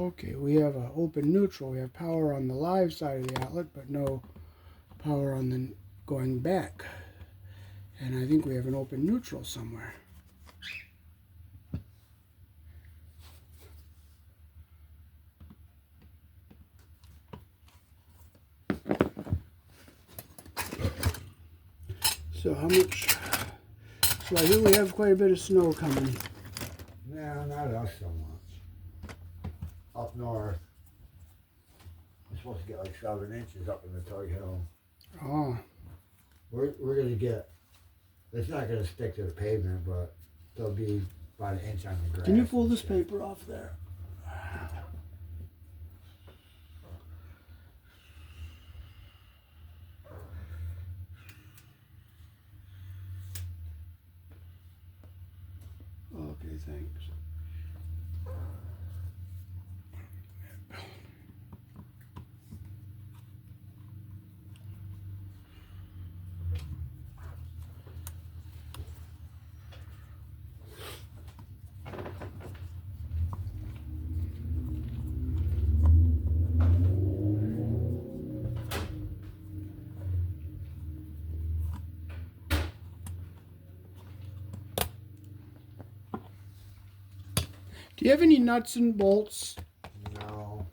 Okay, we have an open neutral. We have power on the live side of the outlet, but no power on the going back. And I think we have an open neutral somewhere. So how much? So I think we have quite a bit of snow coming. No, not us so much. Up north, we're supposed to get like 7 inches up in the Tug Hill. Oh. We're gonna get. It's not gonna stick to the pavement, but there'll be about an inch on the grass. Can you pull this paper off there? Okay, thanks. Do you have any nuts and bolts? No.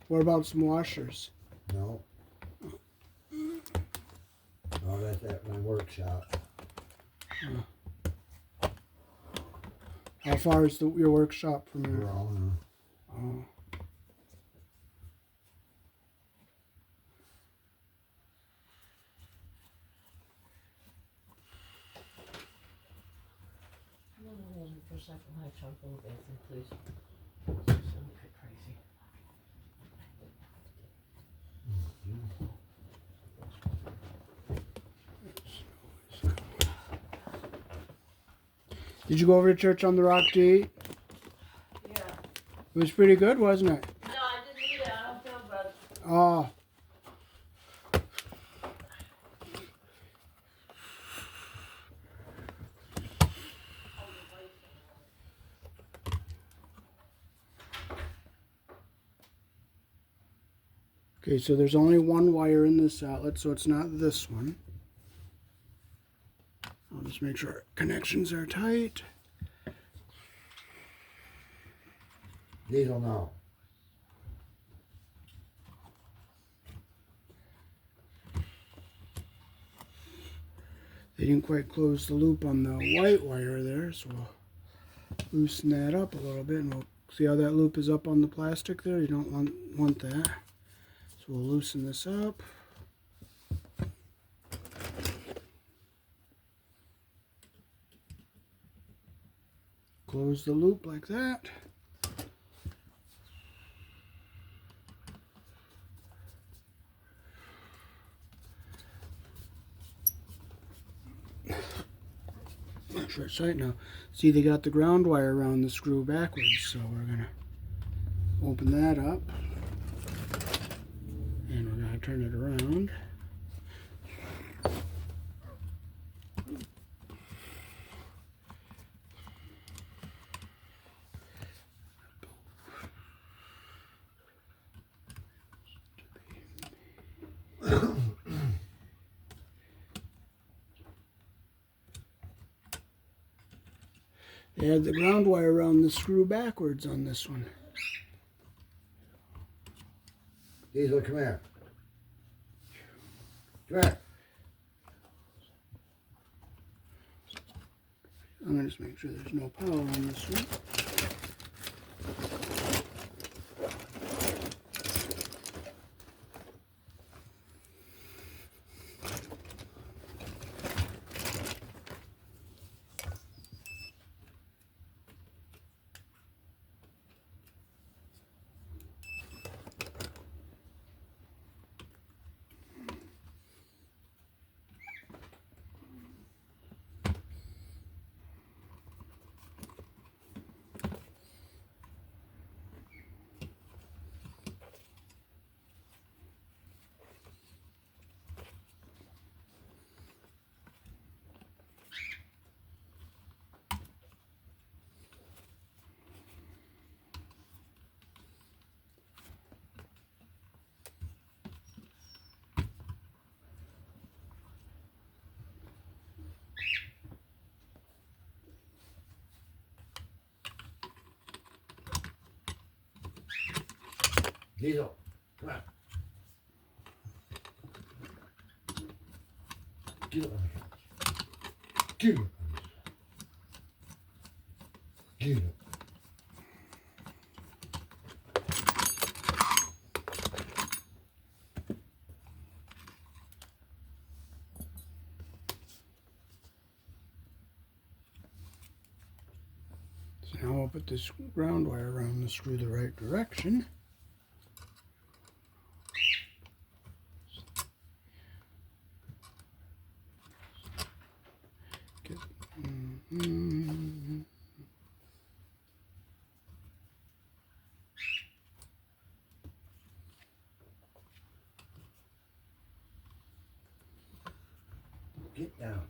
What about some washers? No. No, that's at my workshop. How far is your workshop from here? Wrong. Oh. For a second, I jump in the basin, please. Don't get crazy. Did you go over to Church on the Rock to eat? Yeah. It was pretty good, wasn't it? No, I didn't eat it. I don't feel good. Oh. Okay, so there's only one wire in this outlet, so it's not this one. I'll just make sure connections are tight. These will know. They didn't quite close the loop on the white wire there, so we'll loosen that up a little bit, and we'll see how that loop is up on the plastic there. You don't want that. So we'll loosen this up. Close the loop like that. Not sure it's tight now. See, they got the ground wire around the screw backwards, so we're gonna open that up, and we're gonna turn it around. They had the ground wire around the screw backwards on this one. Diesel, come here. Come here. I'm going to just make sure there's no power on this one. Diesel, come on. Get up. Get up. Get up. So now we'll put this ground wire around the screw the right direction. Get, Get down.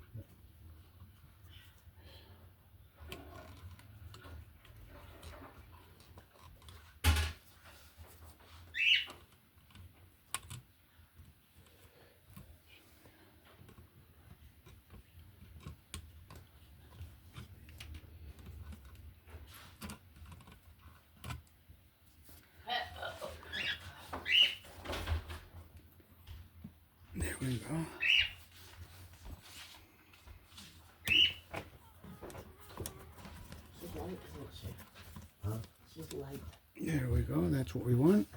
There we go. She's light, isn't she? Huh? She's light. There we go. That's what we want.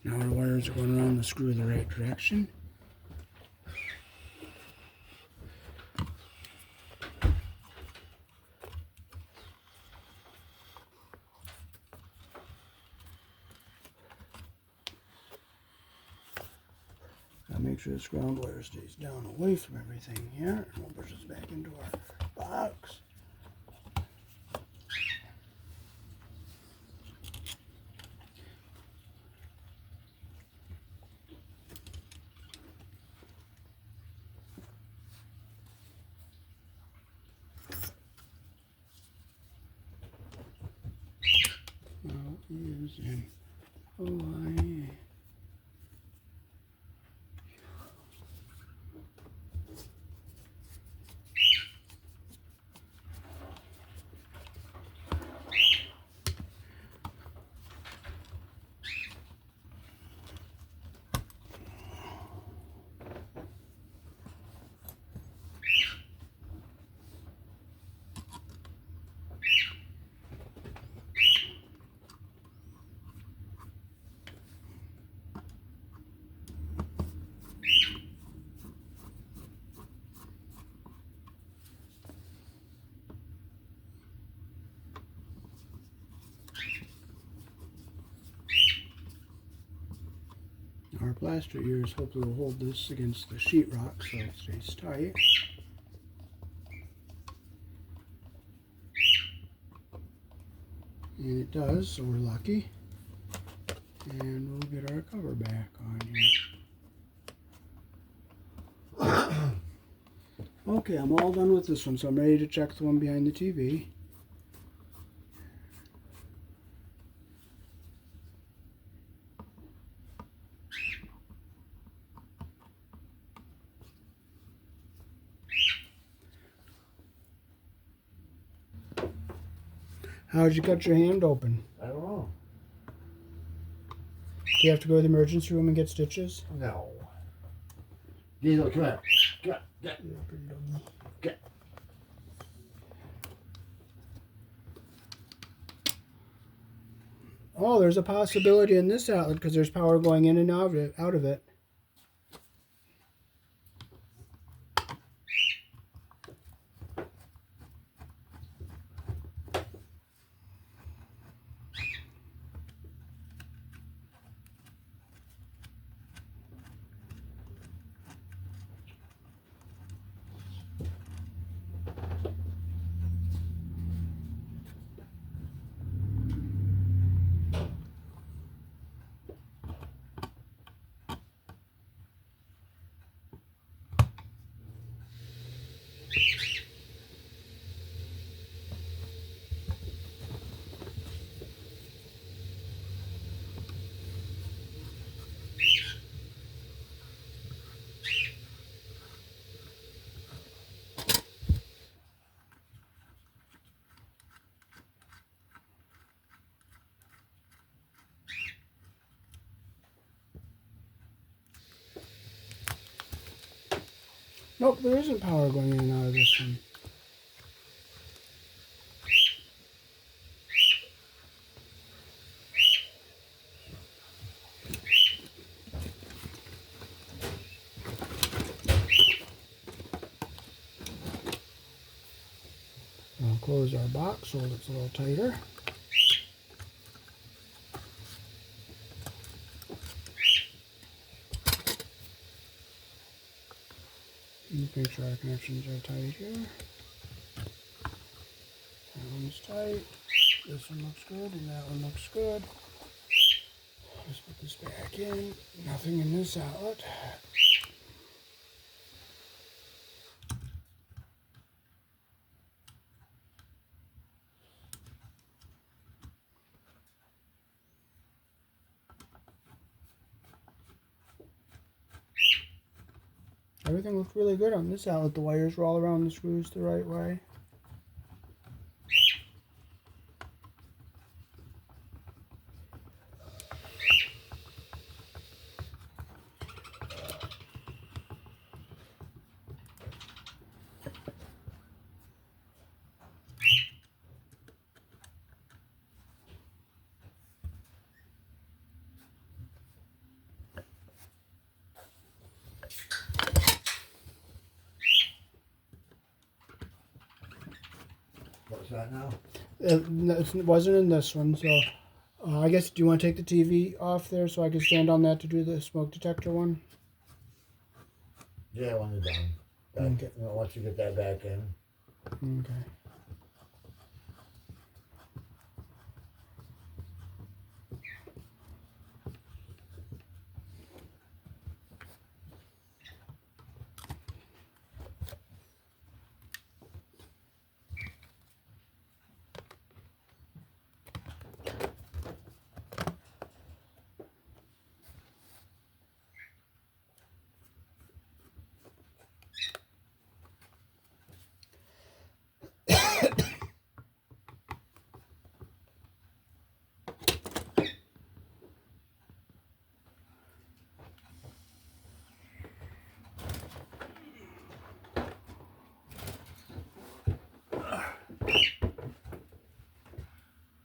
Now our wires are going around the screw the right direction. Now make sure this ground wire stays down away from everything here. And we'll push this back into our box. Now using OI. Our plaster ears hopefully will hold this against the sheetrock so it stays tight. And it does, so we're lucky. And we'll get our cover back on here. Okay, I'm all done with this one, so I'm ready to check the one behind the TV. How'd you cut your hand open? I don't know. Do you have to go to the emergency room and get stitches? No. Diesel, come here. Come on. Get. Get. Oh, there's a possibility in this outlet because there's power going in and out of it. Nope, there isn't power going in and out of this one. I'll close our box so it's a little tighter. Just make sure our connections are tight here. That one's tight. This one looks good, and that one looks good. Just put this back in. Nothing in this outlet. Everything looked really good on this outlet. The wires were all around the screws the right way. What's that now? It wasn't in this one, so I guess, do you want to take the TV off there so I can stand on that to do the smoke detector one? Yeah, when you're done. Okay. Once you get that back in. Okay.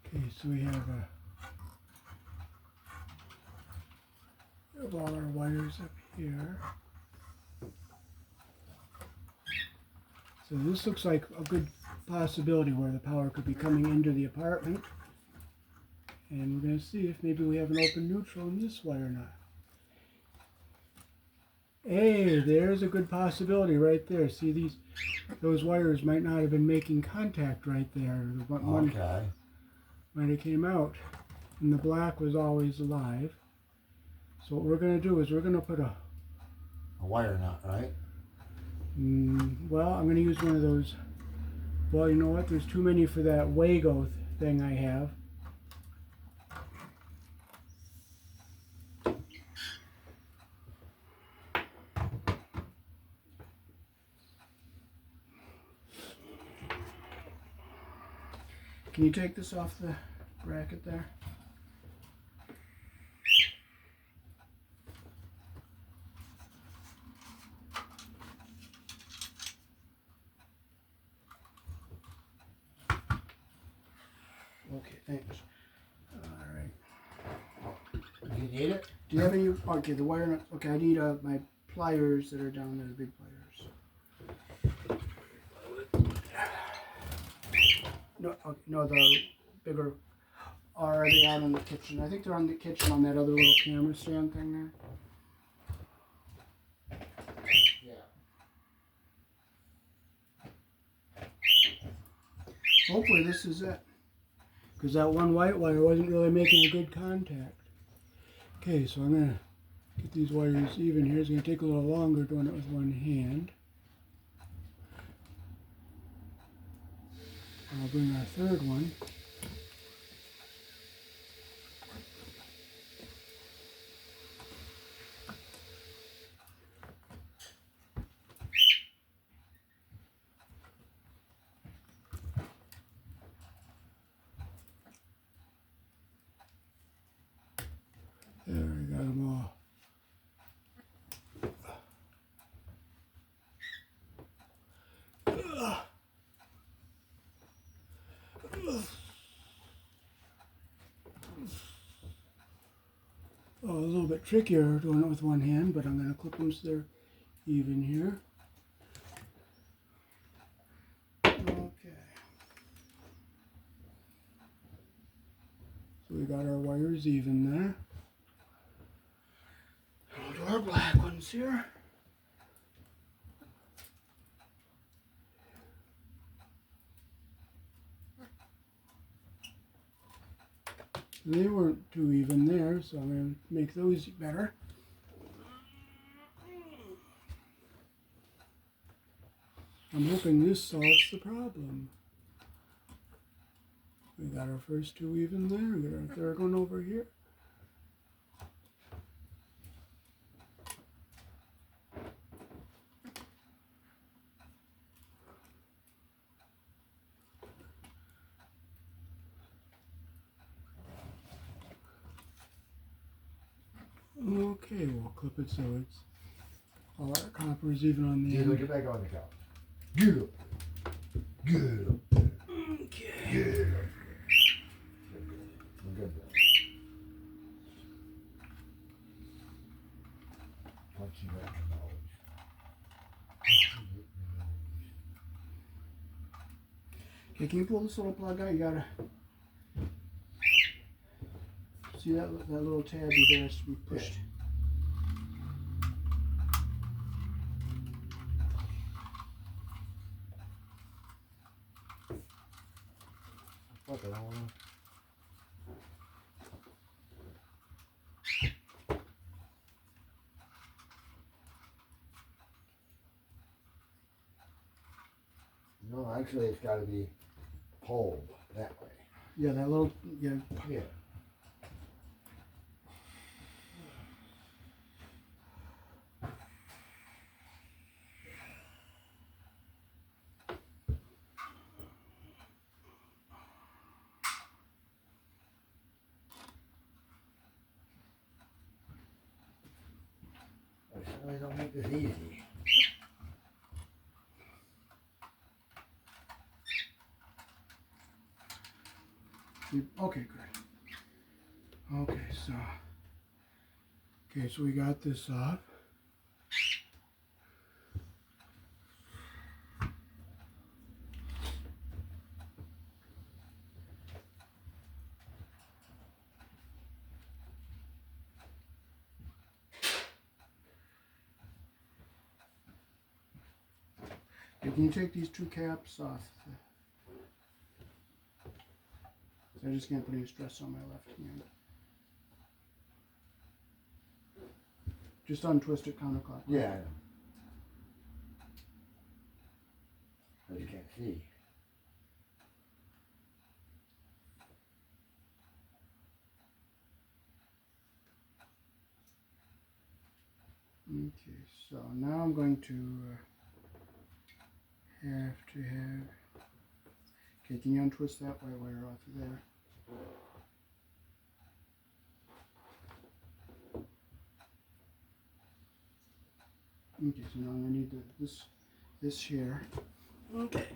Okay, so we have all our wires up here. So this looks like a good possibility where the power could be coming into the apartment. And we're going to see if maybe we have an open neutral in this wire or not. Hey, there's a good possibility right there. See, those wires might not have been making contact right there. Okay. When it came out. And the black was always alive. So what we're going to do is we're going to put a wire nut, right? Well, I'm going to use one of those. Well, you know what? There's too many for that Wago thing I have. Can you take this off the bracket there? Okay, thanks. All right. Do you need it? Do you have any? Okay, the wire nut. Okay, I need my pliers that are down there, the big pliers. No, okay, no, the bigger. Are they out in the kitchen? I think they're on the kitchen on that other little camera stand thing there. Yeah. Hopefully this is it. Because that one white wire wasn't really making a good contact. Okay, so I'm going to get these wires even here. It's going to take a little longer doing it with one hand. I'll bring our third one. There, we got them all. a little bit trickier doing it with one hand, but I'm going to clip them so they're even here. Okay. So we got our wires even there. We'll do our black ones here. They weren't too even there, so I'm going to make those better. I'm hoping this solves the problem. We got our first two even there. We got our third one over here. Okay, we'll clip it so it's all our copper is even on the end. Get back on the couch. Get up. Get up. Okay. Get up. We're good. Punching up your nose. Punching up your nose. Okay, can you pull this little plug out? You gotta see that little tabby there has to be pushed. Fuck it, I don't know. No, actually, it's got to be pulled that way. Yeah, that little, yeah. Yeah. I certainly don't make this easy. Okay, good. Okay, so we got this off. Okay, can you take these two caps off? I just can't put any stress on my left hand. Just untwist it counterclockwise. Yeah, I know. I just can't see. Okay, so now I'm going to have. Okay, can you untwist that white wire off of there? Okay, so now I'm going to need this here. Okay.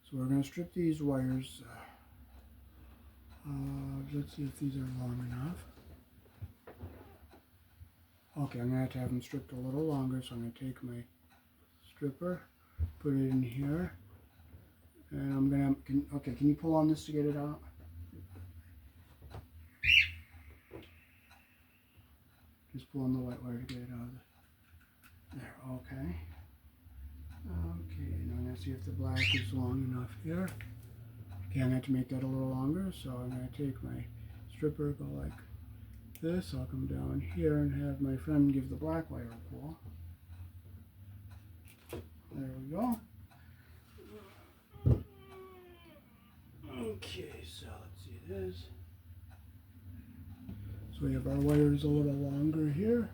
So we're going to strip these wires. Let's see if these are long enough. Okay, I'm going to have them stripped a little longer, so I'm going to take my stripper, put it in here, and I'm going to, okay, can you pull on this to get it out? Just pull on the white wire to get it out of there, okay. Okay, now I'm going to see if the black is long enough here. Okay, I'm going to have to make that a little longer, so I'm going to take my stripper, go like this. I'll come down here and have my friend give the black wire a pull. There we go. Okay, so let's see this. So we have our wires a little longer here.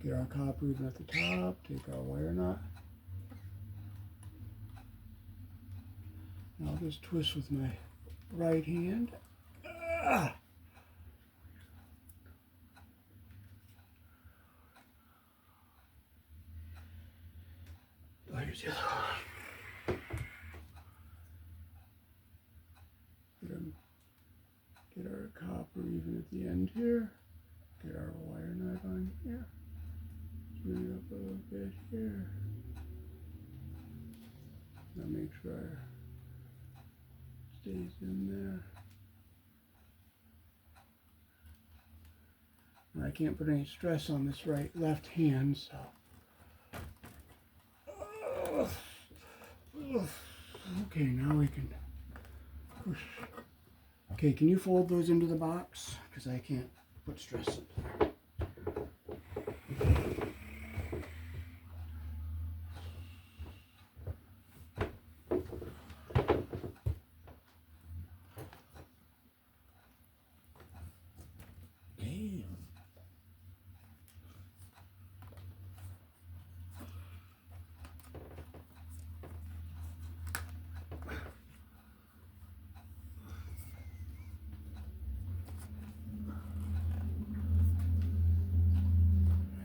Get our copper even at the top, take our wire knot. And I'll just twist with my right hand. Ah! Oh, here's the other one. Get our copper even at the end here. Get our wire nut on here. Bring it up a little bit here. Now make sure it stays in there. Now I can't put any stress on this left hand, so. Okay, now we can push. Okay, can you fold those into the box? Because I can't put stress up there.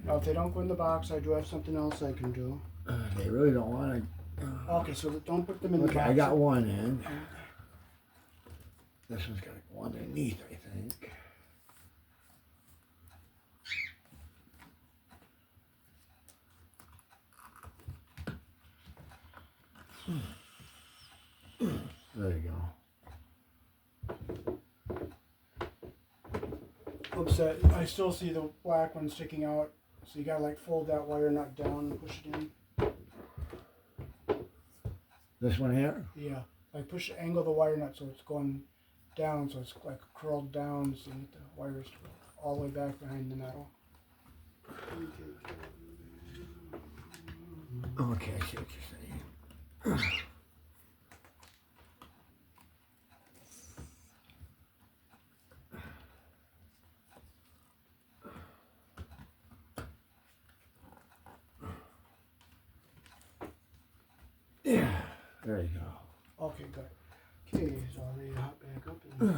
Now, if they don't go in the box, I do have something else I can do. They really don't want to. Okay, so don't put them in the Okay, box. I got one in. This one's got to go underneath, I think. There you go. Oops, I still see the black one sticking out, so you gotta like fold that wire nut down and push it in. This one here? Yeah, like angle the wire nut so it's going down, so it's like curled down, so you get the wires all the way back behind the metal. Okay, I see what you're saying. Yeah, there you go. Okay, good. Okay, so I'll ready to hop back up and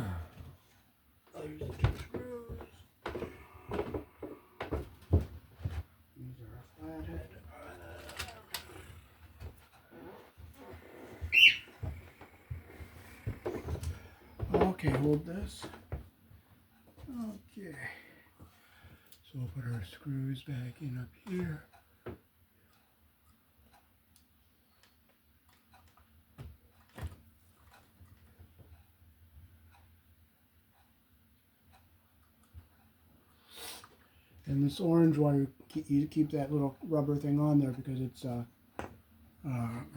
I'll use the 2 screws. These are a flathead. Okay, hold this. Okay. So we'll put our screws back in up here. And this orange wire, you keep that little rubber thing on there because it's a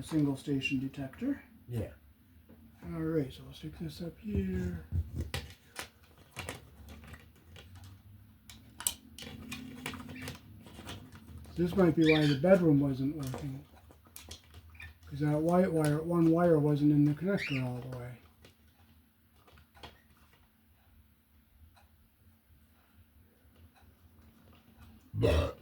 single station detector. Yeah. Alright, so I'll stick this up here. This might be why the bedroom wasn't working. Because that white wire, one wire wasn't in the connector all the way. But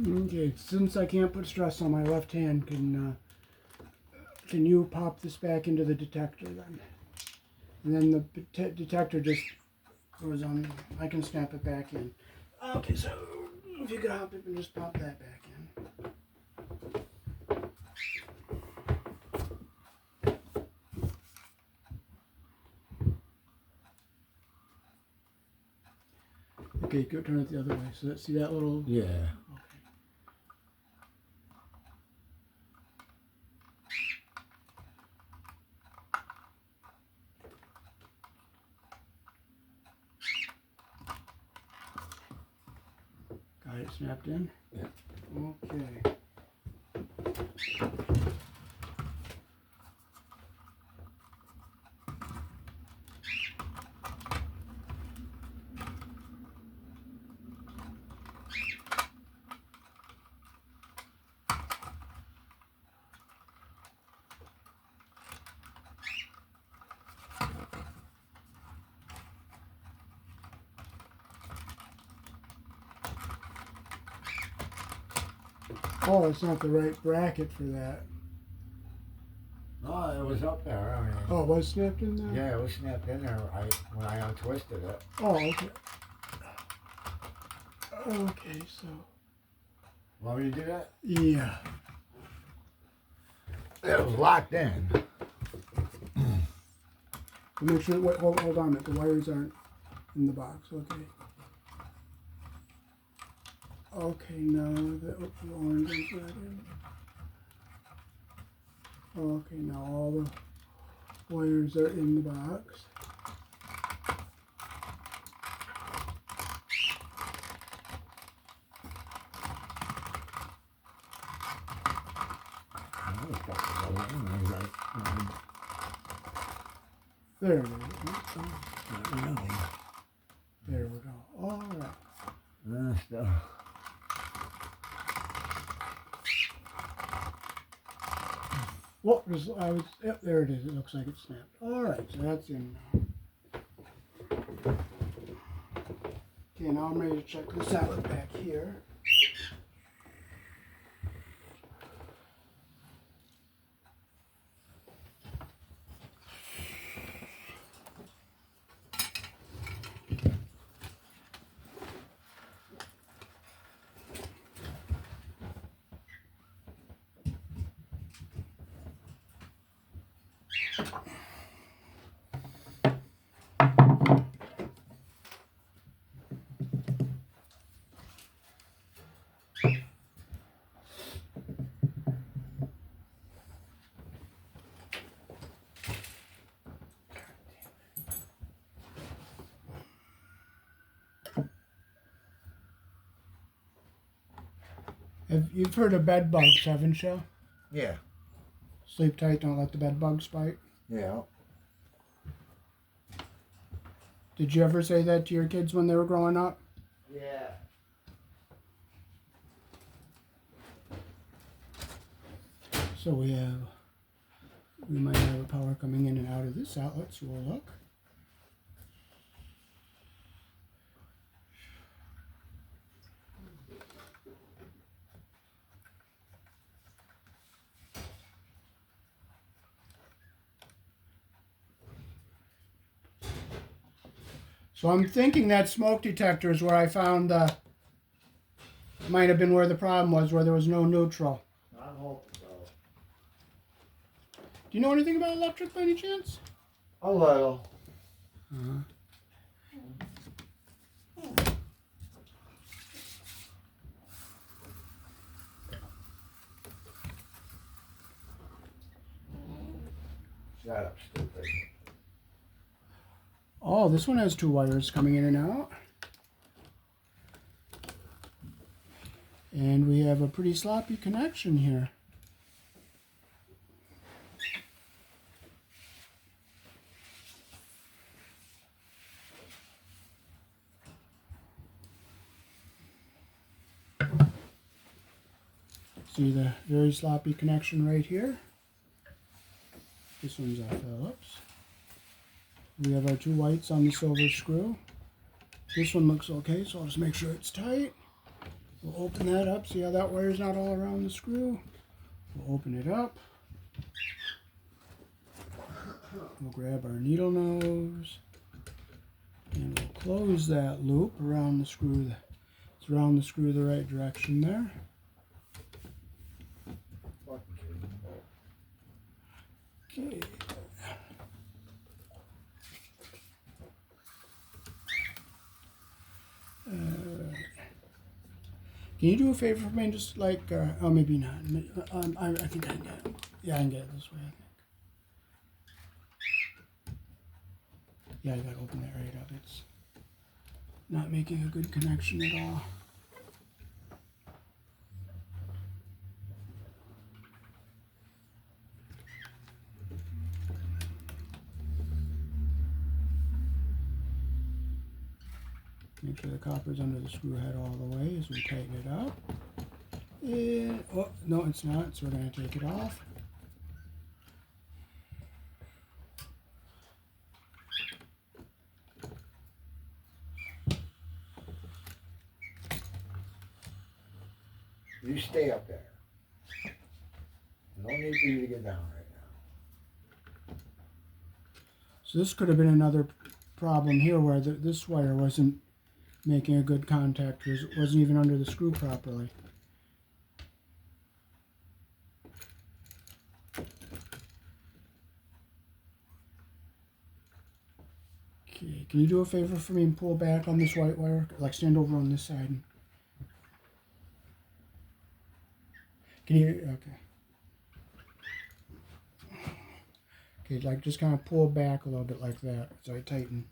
Okay, since I can't put stress on my left hand, can you pop this back into the detector then? And then the detector just goes on. I can snap it back in. Okay, so if you could hop it and just pop that back in. Okay, go turn it the other way. So that, see that little. yeah. Got it snapped in? Yeah. Okay. Oh, it's not the right bracket for that. No, it was up there. I mean, Oh, it was snapped in there? yeah, it was snapped in there. When I untwisted it. Oh, okay. Okay, so. Want me to do that? Yeah. It was locked in. Make sure, wait, hold on, that the wires aren't in the box, okay. Okay, now the orange is not in. Okay, now all the wires are in the box. There it is. There we go. All right. What was I was? Yep, there it is. It looks like it's snapped. All right, so that's in now. Okay, now I'm ready to check this out back here. You've heard of bed bugs, haven't you? Yeah. Sleep tight, don't let the bed bugs bite. Yeah. Did you ever say that to your kids when they were growing up? Yeah. So we might have a power coming in and out of this outlet, so we'll look. So I'm thinking that smoke detector is where I found might have been where the problem was, where there was no neutral. I'm hoping so. Do you know anything about electric by any chance? A little. Shut up, stupid. Oh, this one has two wires coming in and out. And we have a pretty sloppy connection here. See the very sloppy connection right here? This one's a Phillips. We have our two whites on the silver screw. This one looks okay, so I'll just make sure it's tight. We'll open that up. See how that wire's not all around the screw? We'll open it up. We'll grab our needle nose. And we'll close that loop around the screw. It's around the screw the right direction there. Okay. Can you do a favor for me and just like, oh maybe not. I think I can get it. Yeah, I can get it this way, I think. Yeah, I gotta open that right up. It's not making a good connection at all. Make sure the copper's under the screw head all the way as we tighten it up. And, oh, no, it's not, so we're going to take it off. You stay up there. No need for you to get down right now. So this could have been another problem here where this wire wasn't making a good contact because it wasn't even under the screw properly. Okay, can you do a favor for me and pull back on this white wire? Like stand over on this side. Can you, okay. Okay, like just kind of pull back a little bit like that. So I tighten.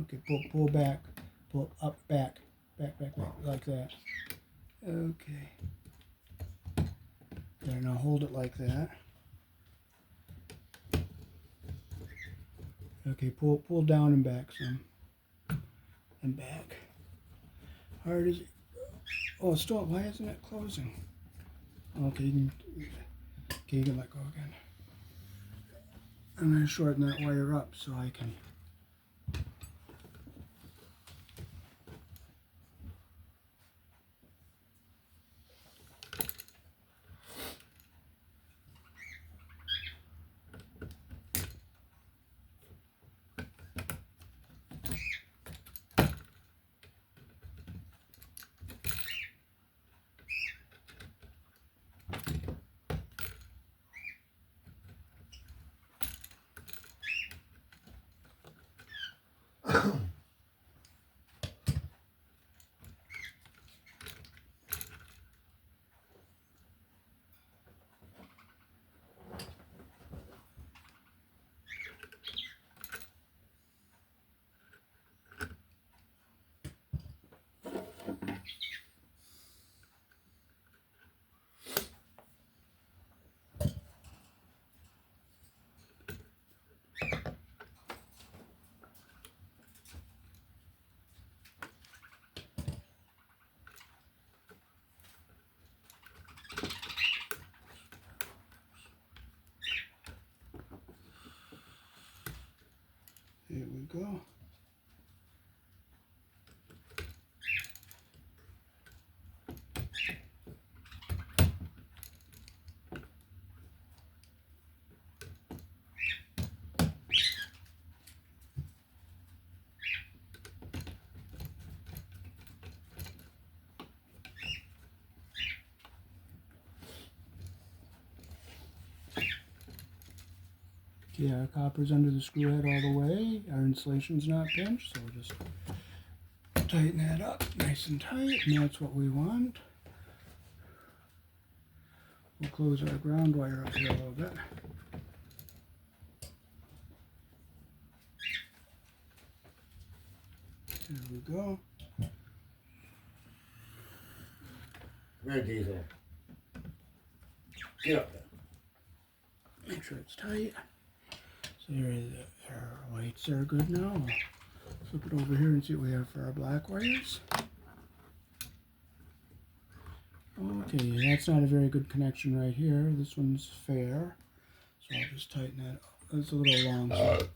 Okay, pull back, pull up, back, like that. Okay. There, now hold it like that. Okay, pull down and back some. And back. Hard as it. Oh, still, why isn't it closing? Okay, you can let go again. I'm going to shorten that wire up so I can. Here we go. Yeah, our copper's under the screw head all the way. Our insulation's not pinched, so we'll just tighten that up nice and tight, and that's what we want. We'll close our ground wire up here a little bit. There we go. Come here, Diesel. Get up there. Make sure it's tight. So our lights are good now. We'll flip it over here and see what we have for our black wires. Okay, that's not a very good connection right here. This one's fair. So I'll just tighten that up. That's a little long. So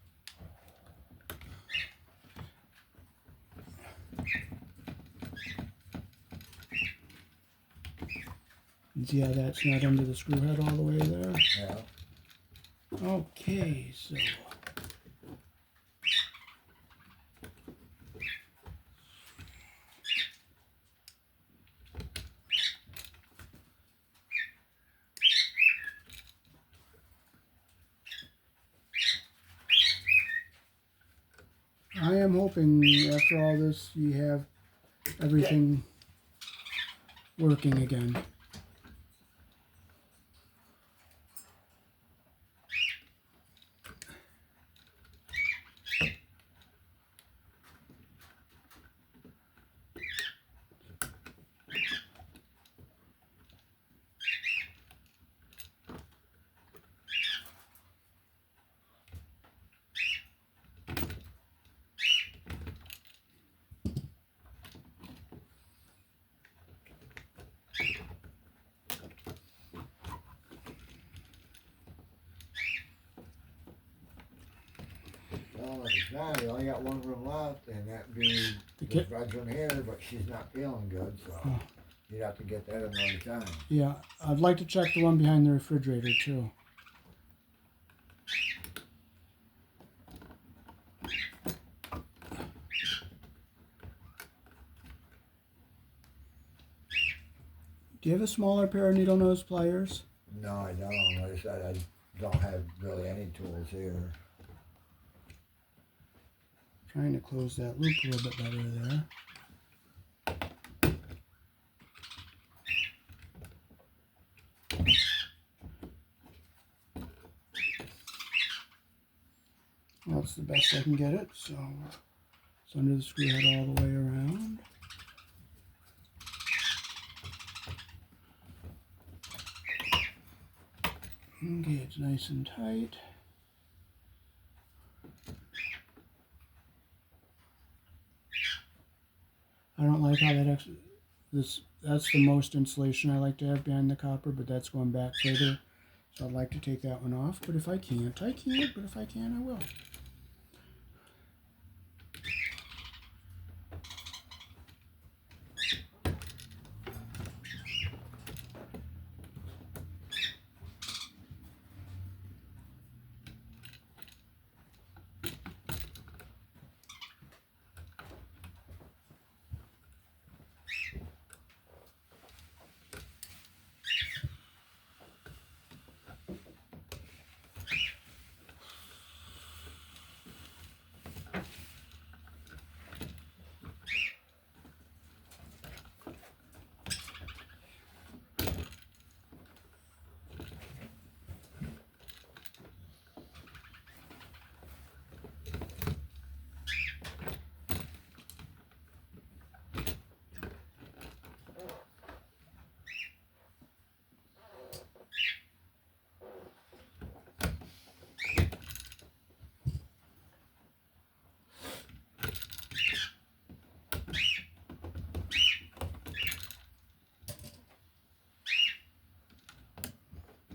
you see how that's not under the screw head all the way there? Yeah. Okay, so I am hoping after all this you have everything working again. Well, if it's not, you only got one room left, and that'd be The the bedroom here, but she's not feeling good, so Oh. you'd have to get that another time. Yeah, I'd like to check the one behind the refrigerator too. Do you have a smaller pair of needle nose pliers? No, I don't. Like I said, I don't have really any tools here. Trying to close that loop a little bit better there. Well, that's the best I can get it, so it's under the screw head all the way around. Okay, it's nice and tight. I don't like how that that's the most insulation I like to have behind the copper, but that's going back further. So I'd like to take that one off, but if I can't, I can't, but if I can, I will.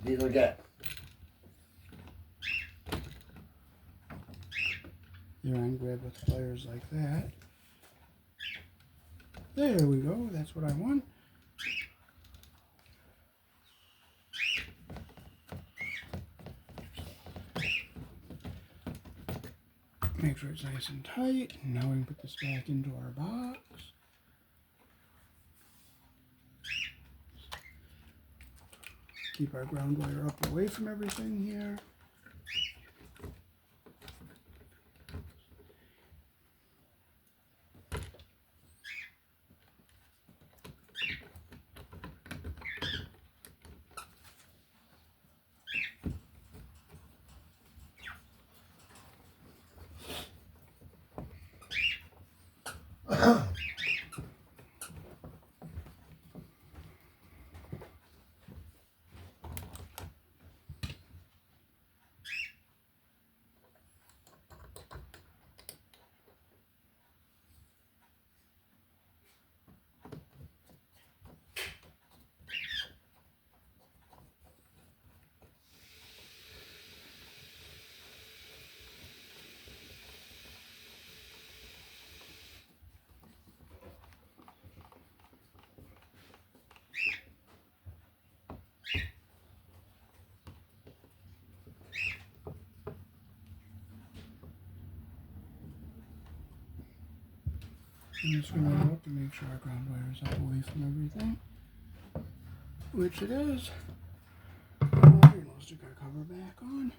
These will get. There, I'm grab with pliers like that. There we go, that's what I want. Make sure it's nice and tight. Now we can put this back into our box. Keep our ground wire up away from everything here. I'm just going to look to make sure our ground wire is up away from everything, which it is. We'll stick our cover back on.